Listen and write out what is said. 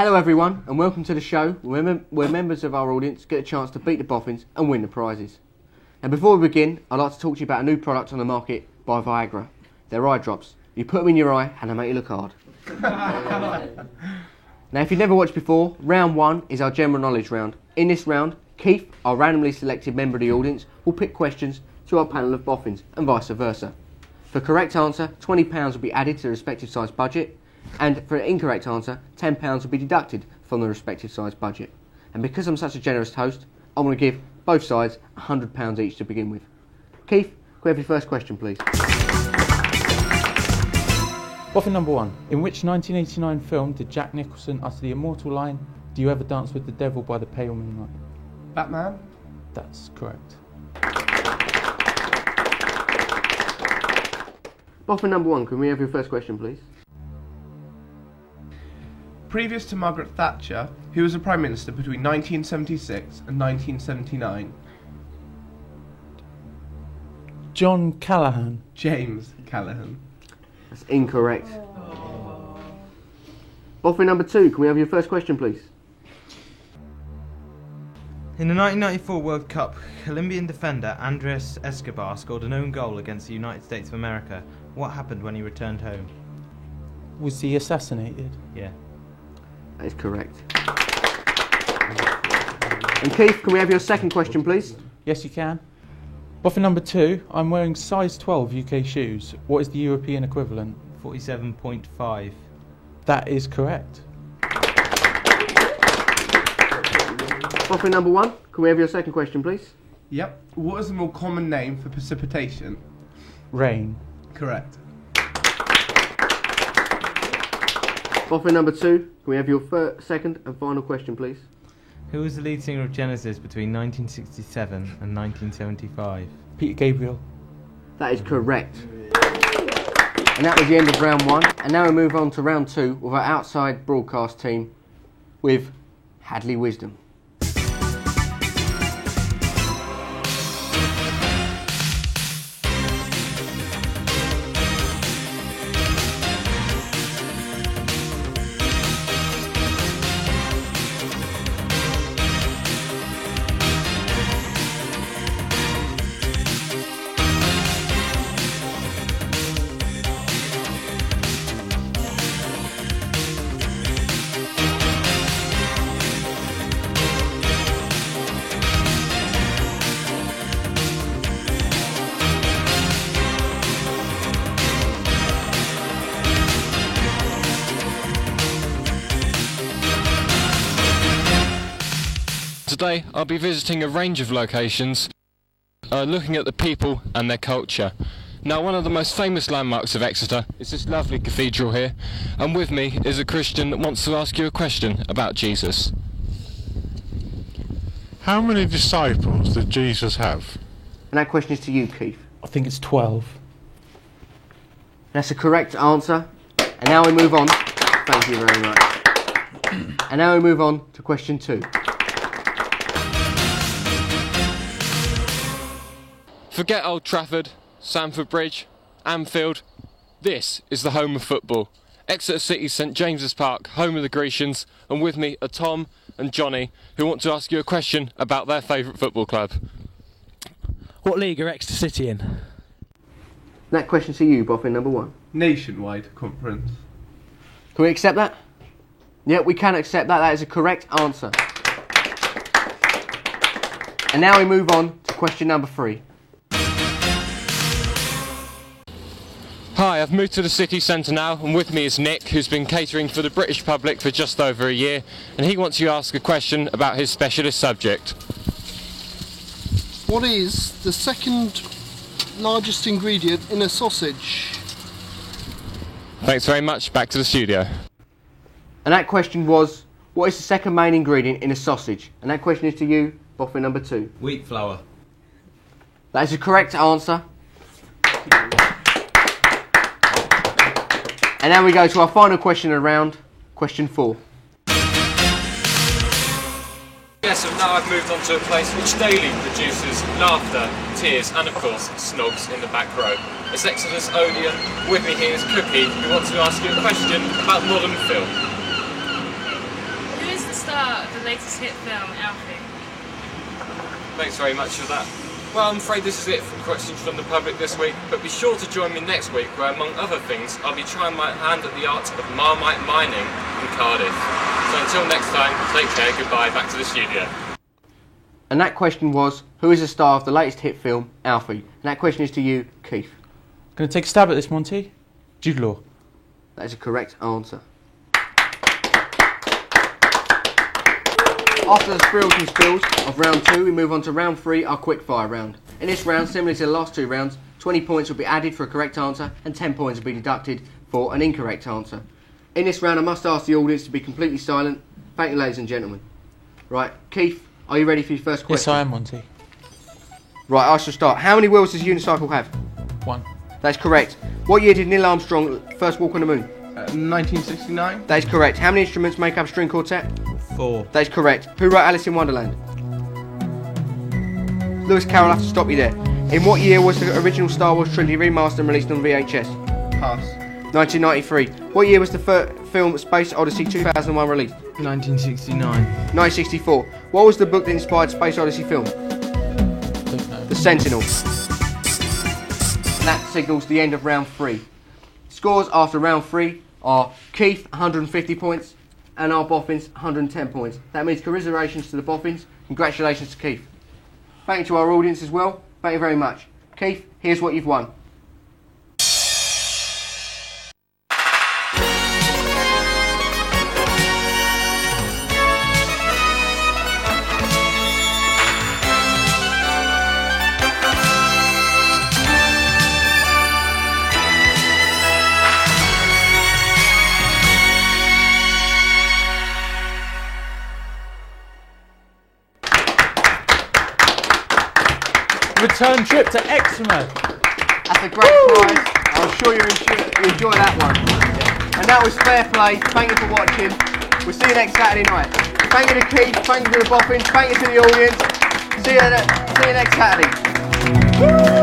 Hello everyone and welcome to the show where members of our audience get a chance to beat the boffins and win the prizes. Now before we begin, I'd like to talk to you about a new product on the market by Viagra. They're eye drops. You put them in your eye and they make you look hard. Now if you've never watched before, round one is our general knowledge round. In this round, Keith, our randomly selected member of the audience, will pick questions to our panel of boffins and vice versa. For correct answer, £20 will be added to the respective size budget, and for an incorrect answer, £10 will be deducted from the respective size budget. And because I'm such a generous host, I want to give both sides £100 each to begin with. Keith, can we have your first question, please? Boffin number one. In which 1989 film did Jack Nicholson utter the immortal line, "Do you ever dance with the devil by the pale moonlight"? Batman? That's correct. Boffin number one, can we have your first question, please? Previous to Margaret Thatcher, who was the Prime Minister between 1976 and 1979? John Callaghan. James Callaghan. That's incorrect. Boffin number two, can we have your first question, please? In the 1994 World Cup, Colombian defender Andres Escobar scored an own goal against the United States of America. What happened when he returned home? Was he assassinated? Yeah. That is correct. And Keith, can we have your second question, please? Yes, you can. Boffin number two. I'm wearing size 12 UK shoes. What is the European equivalent? 47.5. That is correct. Boffin number one, can we have your second question, please? Yep. What is the more common name for precipitation? Rain. Correct. Boffin number two, can we have your second and final question, please? Who was the lead singer of Genesis between 1967 and 1975? Peter Gabriel. That is correct. And that was the end of round one. And now we move on to round two with our outside broadcast team with Hadley Wisdom. Today I'll be visiting a range of locations, looking at the people and their culture. Now, one of the most famous landmarks of Exeter is this lovely cathedral here, and with me is a Christian that wants to ask you a question about Jesus. How many disciples did Jesus have? And that question is to you, Keith. I think it's 12. That's a correct answer. And now we move on. Thank you very much. And now we move on to question two. Forget Old Trafford, Stamford Bridge, Anfield. This is the home of football. Exeter City's St James's Park, home of the Grecians, and with me are Tom and Johnny, who want to ask you a question about their favourite football club. What league are Exeter City in? That question to you, Boffin number one. Nationwide Conference. Can we accept that? Yeah, we can accept that. That is a correct answer. And now we move on to question number three. Hi, I've moved to the city centre now, and with me is Nick, who's been catering for the British public for just over a year, and he wants you to ask a question about his specialist subject. What is the second largest ingredient in a sausage? Thanks very much. Back to the studio. And that question was, what is the second main ingredient in a sausage? And that question is to you, Boffin number two. Wheat flour. That is a correct answer. And now we go to our final question of the round, question four. Yes, and now I've moved on to a place which daily produces laughter, tears and of course snogs in the back row. It's Exeter's Odeon. With me here is Cookie, who wants to ask you a question about modern film. about the latest hit film, Alfie? Thanks very much for that. Well, I'm afraid this is it for questions from the public this week, but be sure to join me next week where, among other things, I'll be trying my hand at the art of Marmite mining in Cardiff. So until next time, take care, goodbye, back to the studio. And that question was, who is the star of the latest hit film, Alfie? And that question is to you, Keith. Going to take a stab at this, Monty. Jude Law. That is a correct answer. After the sprills and spills of round 2, we move on to round 3, our quickfire round. In this round, similar to the last 2 rounds, 20 points will be added for a correct answer and 10 points will be deducted for an incorrect answer. In this round, I must ask the audience to be completely silent. Thank you, ladies and gentlemen. Right, Keith, are you ready for your first question? Yes, I am, Monty. Right, I shall start. How many wheels does a unicycle have? 1. That's correct. What year did Neil Armstrong first walk on the moon? 1969. That is correct. How many instruments make up a string quartet? 4. That is correct. Who wrote Alice in Wonderland? Lewis Carroll, I'll have to stop you there. In what year was the original Star Wars trilogy remastered and released on VHS? Pass. 1993. What year was the film Space Odyssey 2001 released? 1969. 1964. What was the book that inspired Space Odyssey film? Don't know. The Sentinel. That signals the end of round 3. Scores after round 3 are Keith 150 points and our Boffins 110 points. That means commiserations to the Boffins. Congratulations to Keith. Thank you to our audience as well. Thank you very much. Keith, here's what you've won. Return trip to Exeter. That's a great prize. I'm sure you enjoy that one. And that was fair play. Thank you for watching. We'll see you next Saturday night. Thank you to Keith. Thank you to the Boffins. Thank you to the audience. See you next Saturday.